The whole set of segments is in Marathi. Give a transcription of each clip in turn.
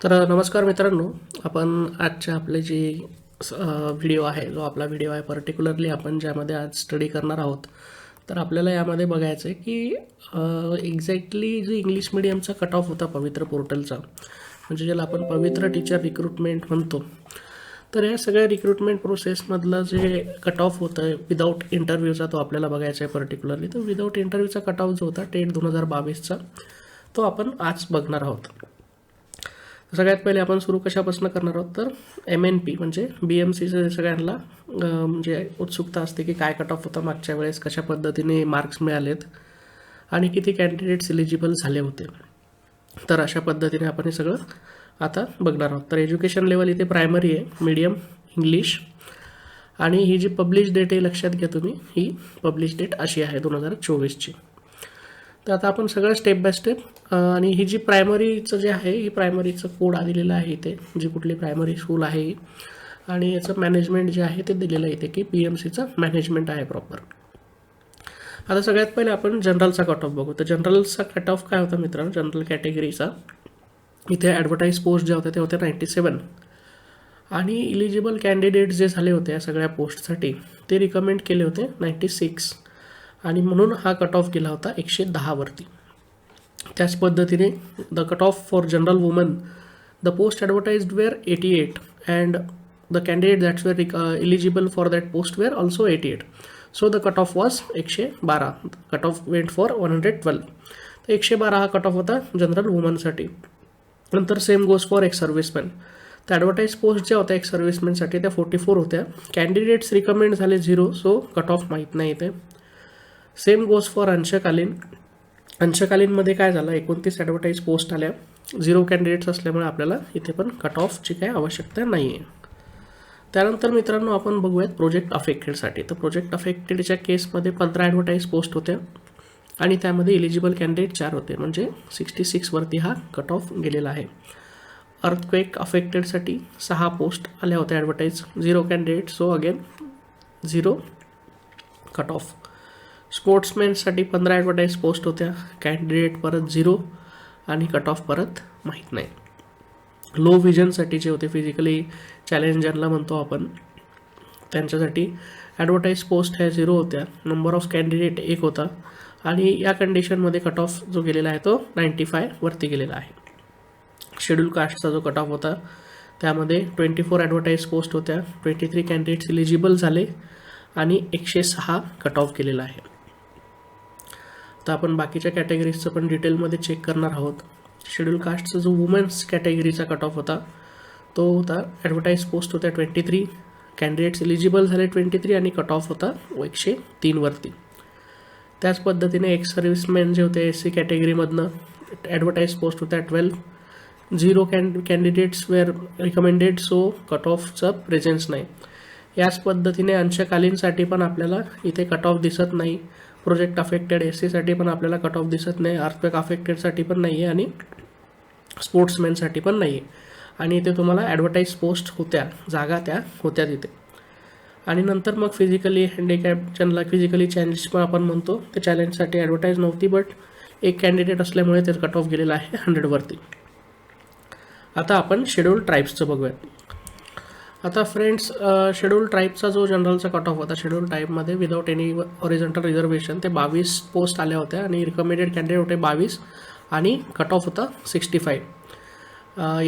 तर नमस्कार मित्रांनो, आपण आजच्या आपले जी व्हिडिओ आहे, जो आपला व्हिडिओ आहे पर्टिक्युलरली आपण ज्यामध्ये आज स्टडी करणार आहोत. तर आपल्याला यामध्ये बघायचं आहे की एक्झॅक्टली जो इंग्लिश मिडियमचा कट ऑफ होता पवित्र पोर्टलचा, म्हणजे ज्याला आपण पवित्र टीचर रिक्रुटमेंट म्हणतो. तर या सगळ्या रिक्रुटमेंट प्रोसेसमधलं जे कट ऑफ होतं आहे विदाऊट इंटरव्ह्यूचा, तो आपल्याला बघायचा आहे पर्टिक्युलरली. तर विदाऊट इंटरव्ह्यूचा कट ऑफ जो होता टेट 2022चा, तो आपण आज बघणार आहोत. सगळ्यात पहिले आपण सुरू कशापासून करणार आहोत, तर MNP म्हणजे BMCचं सगळ्यांना म्हणजे उत्सुकता असते की काय कट ऑफ होता मागच्या वेळेस, कशा पद्धतीने मार्क्स मिळालेत आणि किती कॅन्डिडेट्स एलिजिबल झाले होते. तर अशा पद्धतीने आपण हे सगळं आता बघणार आहोत. तर एज्युकेशन लेवल इथे प्रायमरी आहे, मीडियम इंग्लिश, आणि ही जी पब्लिश डेट आहे लक्षात घ्या तुम्ही, ही पब्लिश डेट अशी आहे 2024ची. तर आता आपण सगळं स्टेप बाय स्टेप, आणि ही जी प्रायमरीचं जे आहे, ही प्रायमरीचं कोड दिलेलं आहे इथे, जी कुठली प्रायमरी स्कूल आहे, आणि याचं मॅनेजमेंट जे आहे ते दिलेलं आहे इथे की PMCचं मॅनेजमेंट आहे प्रॉपर. आता सगळ्यात पहिले आपण जनरलचा कट ऑफ बघू. तर जनरलचा कट ऑफ काय होता मित्रांनो, जनरल कॅटेगरीचा इथे ॲडव्हर्टाईज पोस्ट जे होते ते होते 97, आणि इलिजिबल कॅन्डिडेट जे झाले होते या सगळ्या पोस्टसाठी ते रिकमेंड केले होते 96, आणि म्हणून हा कट ऑफ गेला होता 110वरती. त्याच पद्धतीने the cut off for general woman, the post advertised were 88 and the candidate that's were eligible for that post were also 88. So the cut off was 112. Cut off went for 112. तर 112 हा कट ऑफ होता जनरल वुमनसाठी. नंतर same goes for ex serviceman. तर ॲडव्हर्टाईज पोस्ट ज्या होत्या एक्स सर्व्हिसमॅनसाठी त्या 44 होत्या. कॅन्डिडेट्स रिकमेंड झाले 0, सो कट ऑफ माहीत नाही इथे. सेम गोज फॉर अंशकालीन. अंशकालीनमध्ये काय झालं, 29 ॲडव्हर्टाईज पोस्ट आल्या, 0 कॅन्डिडेट्स असल्यामुळे आपल्याला इथे पण कट ऑफची काही आवश्यकता नाही आहे. त्यानंतर मित्रांनो आपण बघूयात प्रोजेक्ट अफेक्टेडसाठी. तर प्रोजेक्ट अफेक्टेडच्या केसमध्ये 15 ॲडव्हर्टाईज पोस्ट होत्या आणि त्यामध्ये इलिजिबल कॅन्डिडेट 4 होते, म्हणजे 66वरती हा कट ऑफ गेलेला आहे. अर्थक्वेक अफेक्टेडसाठी 6 पोस्ट आल्या होत्या advertise, 0 candidate, so again 0 cut off. स्पोर्ट्समॅनसाठी 15 ॲडव्हर्टाईज पोस्ट होत्या, कॅन्डिडेट परत 0 आणि कट ऑफ परत माहीत नाही. लो विजनसाठी जे होते, फिजिकली चॅलेंज ज्यांना म्हणतो आपण, त्यांच्यासाठी ॲडव्हर्टाईज पोस्ट ह्या 0 होत्या, नंबर ऑफ कॅन्डिडेट 1 होता, आणि या कंडिशनमध्ये कट ऑफ जो गेलेला आहे तो 95वरती गेलेला आहे. शेड्यूल कास्टचा जो कट ऑफ होता त्यामध्ये 24 ॲडव्हर्टाईज पोस्ट होत्या, 23 कॅन्डिडेट्स इलिजिबल झाले आणि 106 कट ऑफ केलेला आहे. तर आपण बाकीच्या कॅटेगरीजचं पण डिटेलमध्ये चेक करणार आहोत. शेड्यूल कास्टचा जो वुमेन्स कॅटेगरीचा कट ऑफ होता तो होता, ॲडव्हर्टाईज पोस्ट होत्या 23, कॅन्डिडेट्स इलिजिबल झाले 23, आणि कट ऑफ होता 103वरती. त्याच पद्धतीने एक्स सर्व्हिसमॅन जे होते SC कॅटेगरीमधनं ॲडव्हर्टाईज पोस्ट होत्या 12, 0 candidates were recommended, so cut ऑफचा प्रेझेन्स नाही. याच पद्धतीने अंशकालीनसाठी पण आपल्याला इथे कट ऑफ दिसत नाही. प्रोजेक्ट अफेक्टेड SCसाठी पण आपल्याला कट ऑफ दिसत नाही, अर्थक्वेक अफेक्टेडसाठी पण नाही आहे, आणि स्पोर्ट्समॅनसाठी पण नाही आहे. आणि इथे तुम्हाला ॲडव्हर्टाईज पोस्ट होत्या, जागा त्या होत्या तिथे. आणि नंतर मग फिजिकली हँडिकॅप, ज्यांना फिजिकली चॅलेंज पण आपण म्हणतो, त्या चॅलेंजसाठी ॲडव्हर्टाईज नव्हती, बट एक कॅन्डिडेट असल्यामुळे ते कट ऑफ गेलेला आहे 100वरती. आता आपण शेड्यूल ट्राईब्सचं बघूयात. आता फ्रेंड्स, शेड्यूल ट्राईबचा जो जनरलचा कट ऑफ होता, शेड्यूल ट्राईबमध्ये विदाऊट एनी हॉरिझॉन्टल रिझर्वेशन ते 22 पोस्ट आल्या होत्या, आणि रिकमेंडेड कॅन्डिडेट होते 22, आणि कट ऑफ होता 65.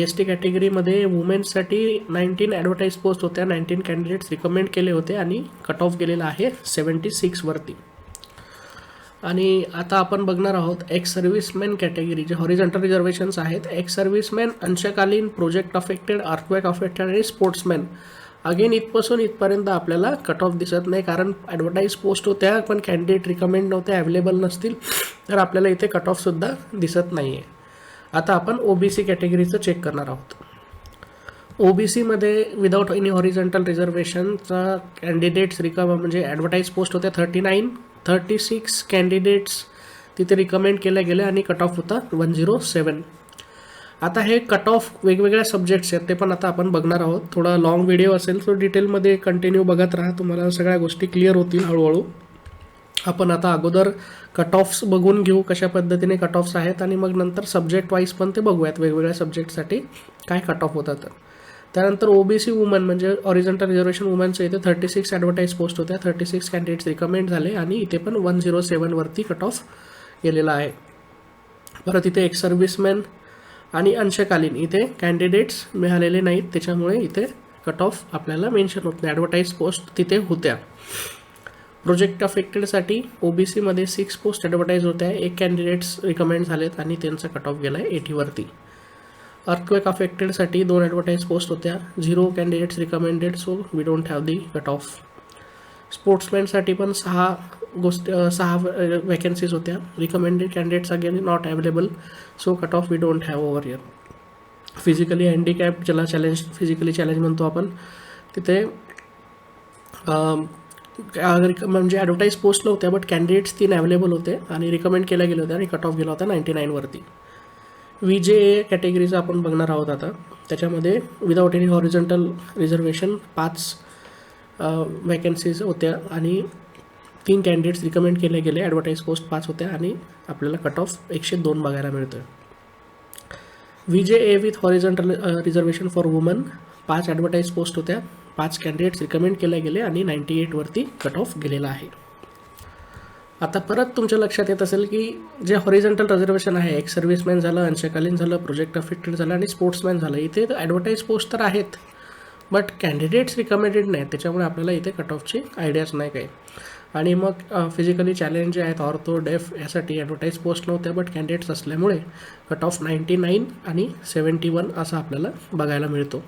ST कॅटेगरीमध्ये वुमेन्ससाठी 19 ॲडव्हर्टाईज पोस्ट होत्या, 19 कॅन्डिडेट्स रिकमेंड केले होते, आणि कट ऑफ गेलेला आहे 76वरती. आणि आता आपण बघणार आहोत एक्स सर्व्हिसमॅन कॅटेगरी, जे हॉरिझॉन्टल रिझर्वेशन्स आहेत. एक्स सर्व्हिसमॅन, अंशकालीन, प्रोजेक्ट अफेक्टेड, अर्थक्वेक अफेक्टेड आणि स्पोर्ट्समॅन. अगेन इथपासून इथपर्यंत आपल्याला कट ऑफ दिसत नाही, कारण ॲडव्हर्टाईज पोस्ट होत्या पण कॅन्डिडेट रिकमेंड नव्हते, अवेलेबल नसतील, तर आपल्याला इथे कट ऑफसुद्धा दिसत नाही आहे. आता आपण OBC कॅटेगरीचं चेक करणार आहोत. OBCमध्ये विदाऊट एनी हॉरिझॉन्टल रिझर्वेशनचा कॅन्डिडेट्स म्हणजे ॲडव्हर्टाईज पोस्ट होत्या 39, 36 कॅन्डिडेट्स तिथे रिकमेंड केल्या गेल्या, आणि कट ऑफ होता 107. आता हे कट ऑफ वेगवेगळ्या सब्जेक्ट्स आहेत, ते पण आता आपण बघणार आहोत. थोडा लॉंग व्हिडिओ असेल, सो डिटेलमध्ये कंटिन्यू बघत राहा, तुम्हाला सगळ्या गोष्टी क्लिअर होतील हळूहळू. आपण आता अगोदर कट ऑफ्स बघून घेऊ कशा पद्धतीने कट ऑफ्स आहेत आणि मग नंतर सब्जेक्ट वाईज पण ते बघूयात वेगवेगळ्या सब्जेक्टसाठी काय कट ऑफ होतात. त्यानंतर ओबीसी वुमन म्हणजे ऑरिजिनल रिझर्वेशन वुमनचं इथे 36 ॲडव्हर्टाईज पोस्ट होत्या, 36 कॅन्डिडेट्स रिकमेंड झाले आणि इथे पण 107 वरती कट ऑफ गेलेला आहे. परत इथे एक्स सर्व्हिसमॅन आणि अंशकालीन इथे कॅन्डिडेट्स मिळालेले नाहीत, त्याच्यामुळे इथे कट ऑफ आपल्याला मेन्शन होत नाही. ॲडव्हर्टाईज पोस्ट तिथे होत्या. प्रोजेक्ट अफेक्टेडसाठी ओबीसीमध्ये 6 पोस्ट ॲडव्हर्टाईज होत्या, 1 कॅन्डिडेट्स रिकमेंड झालेत आणि त्यांचा कट ऑफ गेला आहे 80 वरती. अर्थक्वेक अफेक्टेडसाठी 2 ॲडव्हर्टाईज पोस्ट होत्या, 0 candidates recommended, so we don't have the cut off. स्पोर्ट्समॅनसाठी पण 6 वॅकन्सीज होत्या, recommended candidates again not available, so cut off we don't have over here. Physically handicap ज्याला फिजिकली चॅलेंज म्हणतो आपण, तिथे म्हणजे ॲडव्हर्टाईज पोस्ट नव्हत्या बट कॅन्डिडेट्स 3 अवेलेबल होते आणि रिकमेंड केल्या गेले होते आणि कट ऑफ गेला होता 99 वरती. VJA कॅटेगरीचं आपण बघणार आहोत आता. त्याच्यामध्ये without any horizontal reservation 5 vacancies होत्या आणि 3 कॅन्डिडेट्स रिकमेंड केले गेले. ॲडव्हर्टाईज पोस्ट 5 होत्या आणि आपल्याला कट ऑफ 102 बघायला मिळतो. VJA with horizontal reservation for woman 5 advertise post होत्या, 5 कॅन्डिडेट्स रिकमेंड केले गेले आणि 98 वरती कट ऑफ गेलेला आहे. आता परत तुमच्या लक्षात येत असेल की जे हॉरिझॉन्टल रिझर्वेशन आहे, एक्स सर्व्हिसमॅन झालं, अंशकालीन झालं, प्रोजेक्ट अफेक्टेड झालं आणि स्पोर्ट्समॅन झालं, इथे ॲडव्हर्टाईज पोस्ट तर आहेत बट कॅन्डिडेट्स रिकमेंडेड नाहीत, त्याच्यामुळे आपल्याला इथे कट ऑफची आयडियाच नाही काही. आणि मग फिजिकली चॅलेंज जे आहेत ऑर्थो डेफ यासाठी ॲडव्हर्टाईज पोस्ट नव्हत्या बट कॅन्डिडेट्स असल्यामुळे कट ऑफ 99 आणि 71 असा आपल्याला बघायला मिळतो.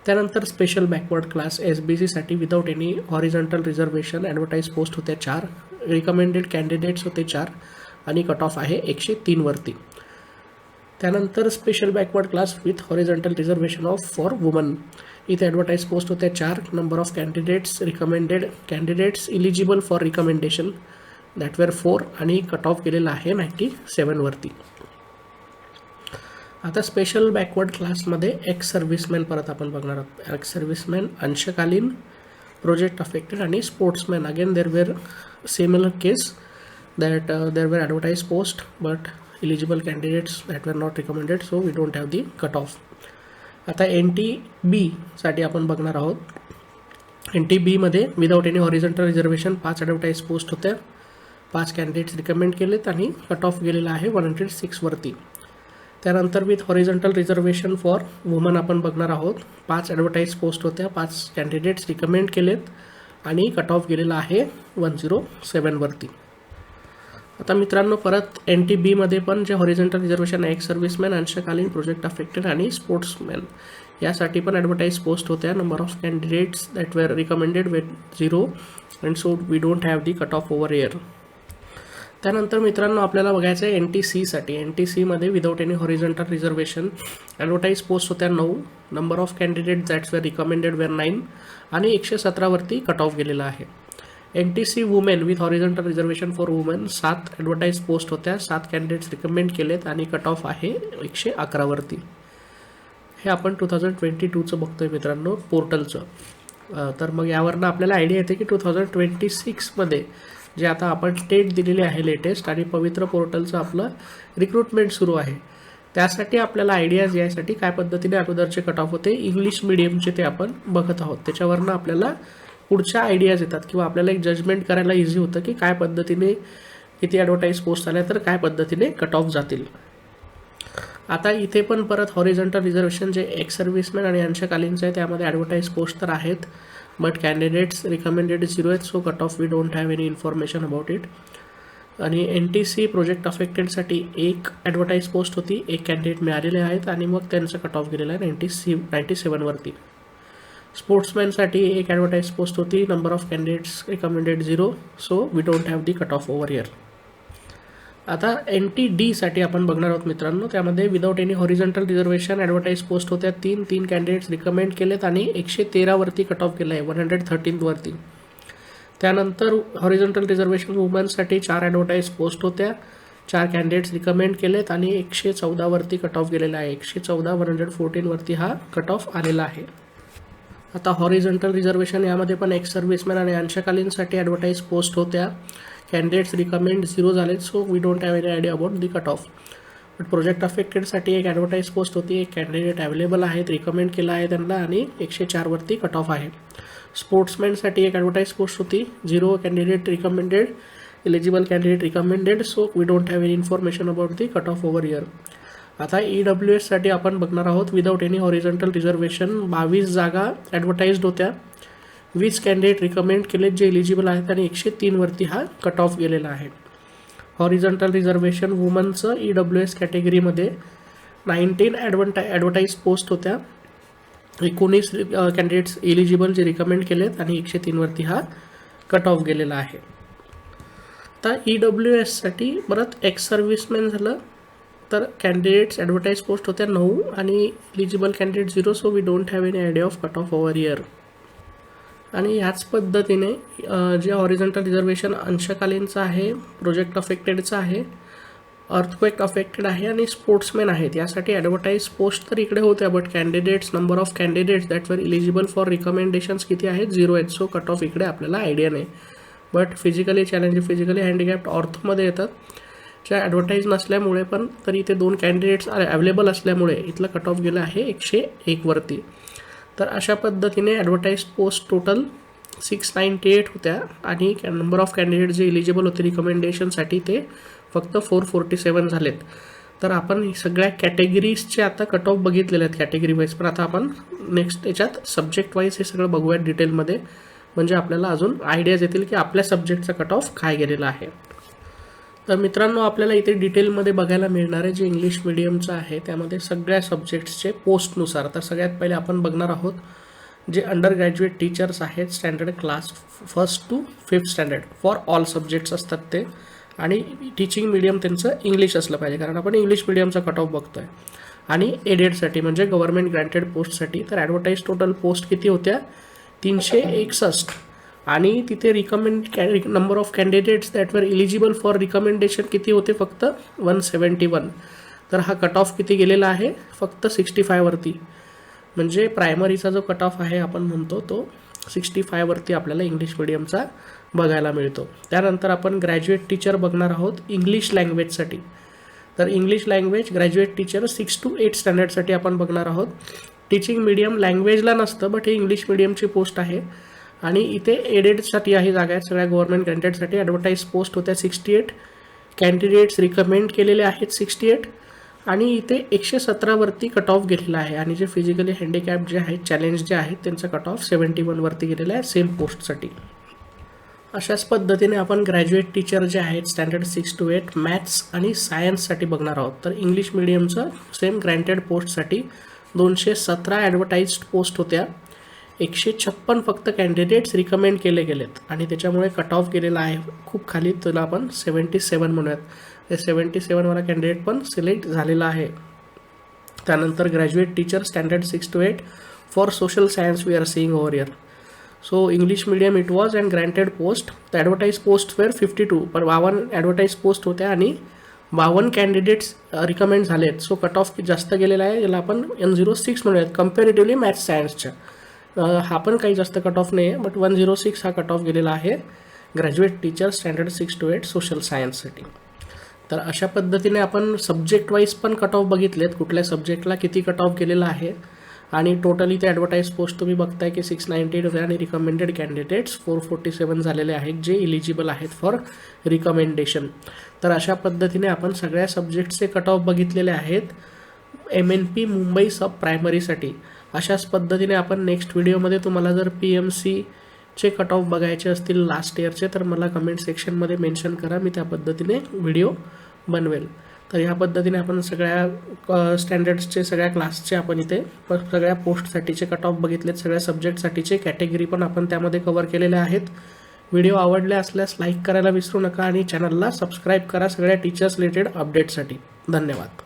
त्यानंतर स्पेशल बॅकवर्ड क्लास SBCसाठी without any horizontal reservation advertise post होत्या 4, रिकमेंडेड कॅन्डिडेट्स होते 4 आणि कट ऑफ आहे 103 वरती. त्यानंतर special backward class with horizontal reservation for woman, इथे ॲडव्हर्टाईज पोस्ट होत्या 4, number of candidates recommended candidates eligible for recommendation that were 4 आणि कट ऑफ गेलेला आहे 97 वरती. आता स्पेशल बॅकवर्ड क्लासमध्ये एक्स सर्व्हिसमॅन परत आपण बघणार आहोत. एक्स सर्व्हिसमॅन, अंशकालीन, प्रोजेक्ट अफेक्टेड आणि sportsman. Again there were similar case that there were advertise post but eligible candidates that were not recommended, so we don't have the cut off. आता NTB साठी आपण बघणार आहोत. NTBमध्ये without any horizontal reservation 5 advertise post होत्या, 5 कॅन्डिडेट्स रिकमेंड केलेत आणि कट ऑफ गेलेला आहे 106 वरती. त्यानंतर with horizontal reservation for woman आपण बघणार आहोत. 5 ॲडव्हर्टाईज पोस्ट होत्या, 5 कॅन्डिडेट्स रिकमेंड केलेत आणि कट ऑफ गेलेला आहे 107 वरती. आता मित्रांनो परत NTBमध्ये पण जे हॉरिझॉन्टल रिझर्वेशन आहे, एक्स सर्व्हिसमॅन, अंशकालीन, प्रोजेक्ट अफेक्टेड आणि स्पोर्ट्समॅन यासाठी पण ॲडव्हर्टाईज पोस्ट होत्या. Number of candidates that were recommended with 0 and so we don't have the cut off over here. त्यानंतर मित्रांनो आपल्याला बघायचं आहे NTCसाठी. NTCमध्ये without any horizontal reservation advertise post होत्या 9, number of candidate that's were recommended were 9 आणि 117 वरती कट ऑफ गेलेला आहे. NTC women with horizontal reservation for women 7 advertise post होत्या, 7 कॅन्डिडेट्स रिकमेंड केलेत आणि कट ऑफ आहे 111 वरती. हे आपण 2022चं बघतोय मित्रांनो पोर्टलचं. तर मग यावरनं आपल्याला आयडिया येते की 2026मध्ये जे आता आपण टेट दिलेली आहे लेटेस्ट आणि पवित्र पोर्टलचं आपलं रिक्रुटमेंट सुरू आहे, त्यासाठी आपल्याला आयडियाज यासाठी काय पद्धतीने अगोदरचे कट ऑफ होते इंग्लिश मिडियमचे ते आपण बघत आहोत. त्याच्यावरनं आपल्याला पुढच्या आयडियाज येतात किंवा आपल्याला एक जजमेंट करायला इझी होतं की काय पद्धतीने किती ॲडव्हर्टाईज पोस्ट आल्या तर काय पद्धतीने कट ऑफ जातील. आता इथे पण परत हॉरिझॉन्टल रिझर्वेशन जे एक्स सर्व्हिसमॅन आणि अंशकालीनचं आहे त्यामध्ये ॲडव्हर्टाईज पोस्ट तर आहेत बट कॅन्डिडेट्स रिकमेंडेड 0 आहेत, so cut off we don't have any information about it. आणि NTC प्रोजेक्ट अफेक्टेडसाठी 1 ॲडव्हर्टाईज पोस्ट होती, 1 कॅन्डिडेट मिळालेले आहेत आणि मग त्यांचा कट ऑफ गेलेला आहे 97 वरती. स्पोर्ट्समॅनसाठी 1 ॲडव्हर्टाईज पोस्ट होती, number of candidates recommended 0, so we don't have the cut off over here. आता NTDसाठी आपण बघणार आहोत मित्रांनो. त्यामध्ये without any horizontal reservation advertise post होत्या 3 कॅन्डिडेट्स रिकमेंड केलेत आणि 113 वरती कट ऑफ गेला आहे 113 वरती. त्यानंतर हॉरिझॉन्टल रिझर्वेशन वुमन्ससाठी 4 ॲडव्हर्टाईज पोस्ट होत्या, 4 कॅन्डिडेट्स रिकमेंड केलेत आणि 114 वरती कट ऑफ गेलेला आहे. 114 114 वरती हा कट ऑफ आलेला आहे. आता हॉरिझॉन्टल रिझर्वेशन यामध्ये पण एक्स सर्व्हिसमॅन आणि अंशकालीनसाठी ॲडव्हर्टाईज पोस्ट होत्या. कॅन्डिडेट्स रिकमेंड 0 झालेत, so we don't have any idea about the cut off. But project अफेक्टेडसाठी एक ॲडव्हर्टाईज पोस्ट होती, एक कॅन्डिडेट अवेलेबल आहेत, रिकमेंड केलं आहे त्यांना आणि 104 वरती कट ऑफ आहे. स्पोर्ट्समॅनसाठी एक ॲडव्हर्टाईज पोस्ट होती, 0 candidate recommended, eligible candidate recommended, so we don't have any information about the cut off over here. आता EWSसाठी आपण बघणार आहोत. विदाउट एनी हॉरिझॉन्टल रिझर्वेशन 22 जागा ॲडव्हर्टाईज्ड होत्या, 20 कॅन्डिडेट रिकमेंड केलेत जे एलिजिबल आहेत आणि 103 वरती हा कट ऑफ गेलेला आहे. हॉरिझॉन्टल रिझर्वेशन वुमनचं EWS कॅटेगरीमध्ये 19 ॲडव्हर्टाईज पोस्ट होत्या, 19 कॅन्डिडेट्स एलिजिबल जे रिकमेंड केलेत आणि 103 वरती हा कट ऑफ गेलेला आहे. आता EWSसाठी परत एक्स सर्व्हिसमॅन झालं, तर कॅन्डिडेट्स ॲडव्हर्टाईज पोस्ट होत्या 9 आणि eligible candidate 0, so we don't have any idea of cut off over year. आणि ह्याच पद्धतीने जे हॉरिझॉन्टल रिझर्वेशन अंशकालीनचं आहे, प्रोजेक्ट अफेक्टेडचं आहे, अर्थक्वेक अफेक्टेड आहे आणि स्पोर्ट्समॅन आहेत, यासाठी ॲडव्हर्टाईज पोस्ट तर इकडे होत्या, but candidates number of candidates that वर इलिजिबल फॉर रिकमेंडेशन्स किती आहेत, 0 आहेत, सो कट ऑफ इकडे आपल्याला आयडिया नाही. But physically challenge, physically handicapped ऑर्थमध्ये येतात, ज्या ॲडव्हर्टाईज नसल्यामुळे पण तरी इथे 2 कॅन्डिडेट्स अवेलेबल असल्यामुळे इथलं कट ऑफ गेलं आहे 101 वरती. तर अशा पद्धतीने ॲडव्हर्टाईज पोस्ट टोटल 698 होत्या आणि नंबर ऑफ कॅन्डिडेट जे एलिजिबल होते रिकमेंडेशनसाठी ते फक्त 447 झालेत. तर आपण सगळ्या कॅटेगरीजचे आता कट ऑफ बघितलेले आहेत कॅटेगरी वाईज, पण आता आपण नेक्स्ट याच्यात सब्जेक्ट वाईज हे सगळं बघूयात डिटेलमध्ये, म्हणजे आपल्याला अजून आयडियाज येतील की आपल्या सब्जेक्टचा कट ऑफ काय गेलेला आहे. तर मित्रांनो, आपल्याला इथे डिटेलमध्ये बघायला मिळणार आहे जे इंग्लिश मिडियमचं आहे त्यामध्ये सगळ्या सब्जेक्ट्सचे पोस्टनुसार. तर सगळ्यात पहिले आपण बघणार आहोत जे अंडर ग्रॅज्युएट टीचर्स आहेत, standard class 1st to 5th standard for all subjects असतात ते, आणि टीचिंग मीडियम त्यांचं इंग्लिश असलं पाहिजे कारण आपण इंग्लिश मिडियमचा कट ऑफ बघतोय. आणि एडेडसाठी म्हणजे गव्हर्नमेंट ग्रँटेड पोस्टसाठी तर ॲडव्हर्टाईज टोटल पोस्ट किती होत्या, 361, आणि तिथे नंबर ऑफ कॅन्डिडेट्स दॅट वर इलिजिबल फॉर रिकमेंडेशन किती होते, फक्त 171. तर हा कट ऑफ किती गेलेला आहे, फक्त 65 वरती. म्हणजे प्रायमरीचा जो कट ऑफ आहे आपण म्हणतो तो 65 वरती आपल्याला इंग्लिश मिडियमचा बघायला मिळतो. त्यानंतर आपण ग्रॅज्युएट टीचर बघणार आहोत इंग्लिश लँग्वेजसाठी. तर English language graduate teacher 6 to 8 स्टँडर्डसाठी आपण बघणार आहोत. टीचिंग मीडियम लँग्वेजला नसतं, बट हे इंग्लिश मिडियमची पोस्ट आहे आणि इथे एडेडसाठी आहे जागा आहेत सगळ्या गव्हर्नमेंट ग्रँटेडसाठी. ॲडव्हर्टाईज पोस्ट होत्या 68, कॅन्डिडेट्स रिकमेंड केलेले आहेत 68 आणि इथे 117 वरती कट ऑफ गेलेला आहे. आणि जे फिजिकली हँडिकॅप जे आहेत, चॅलेंज जे आहेत, त्यांचा कट ऑफ 71 वरती गेलेला आहे सेम पोस्टसाठी. अशाच पद्धतीने आपण ग्रॅज्युएट टीचर जे आहेत स्टँडर्ड 6 to 8 मॅथ्स आणि सायन्ससाठी बघणार आहोत. तर इंग्लिश मिडियमचं सेम ग्रँटेड पोस्टसाठी 217 ॲडव्हर्टाईज्ड पोस्ट होत्या, 156 फक्त कॅन्डिडेट्स रिकमेंड केले गेलेत आणि त्याच्यामुळे कट ऑफ गेलेला आहे खूप खाली. त्याला आपण 77 म्हणूयात. हे 77 वाला कॅन्डिडेट पण सिलेक्ट झालेला आहे. त्यानंतर graduate teacher standard 6 to 8 for social science we are seeing over year. So English medium it was and granted post. The advertise post were 52, पण 52 ॲडव्हर्टाईज पोस्ट होत्या आणि 52 कॅन्डिडेट्स रिकमेंड झालेत. सो कट ऑफ जास्त गेलेला आहे, याला आपण N06 म्हणूयात कम्पॅरेटिव्हली मॅथ्स सायन्सच्या. हा पण काही जास्त कट ऑफ नाही आहे, बट 106 हा कट ऑफ गेलेला आहे graduate teacher standard 6 to 8 social सायन्ससाठी. तर अशा पद्धतीने आपण सब्जेक्ट वाईज पण कट ऑफ बघितलेत, कुठल्या सब्जेक्टला किती कट ऑफ गेलेला आहे. आणि टोटली ते ॲडव्हर्टाईज पोस्ट तुम्ही बघताय की 698 होते आणि रिकमेंडेड कॅन्डिडेट्स 447 झालेले आहेत जे इलिजिबल आहेत फॉर रिकमेंडेशन. तर अशा पद्धतीने आपण सगळ्या सब्जेक्टचे कट ऑफ बघितलेले आहेत MNP मुंबई सब प्रायमरीसाठी. अशाच पद्धतीने आपण नेक्स्ट व्हिडिओमध्ये तुम्हाला जर PMCचे कट ऑफ बघायचे असतील लास्ट इयरचे तर मला कमेंट सेक्शनमध्ये मेन्शन करा, मी त्या पद्धतीने व्हिडिओ बनवेल. तर ह्या पद्धतीने आपण सगळ्या स्टँडर्ड्सचे सगळ्या क्लासचे आपण इथे सगळ्या पोस्टसाठीचे कट ऑफ बघितलेत, सगळ्या सब्जेक्टसाठीचे कॅटेगरी पण आपण त्यामध्ये कव्हर केलेल्या आहेत. व्हिडिओ आवडले असल्यास लाईक करायला विसरू नका आणि चॅनलला सबस्क्राईब करा सगळ्या टीचर्स रिलेटेड अपडेटसाठी. धन्यवाद.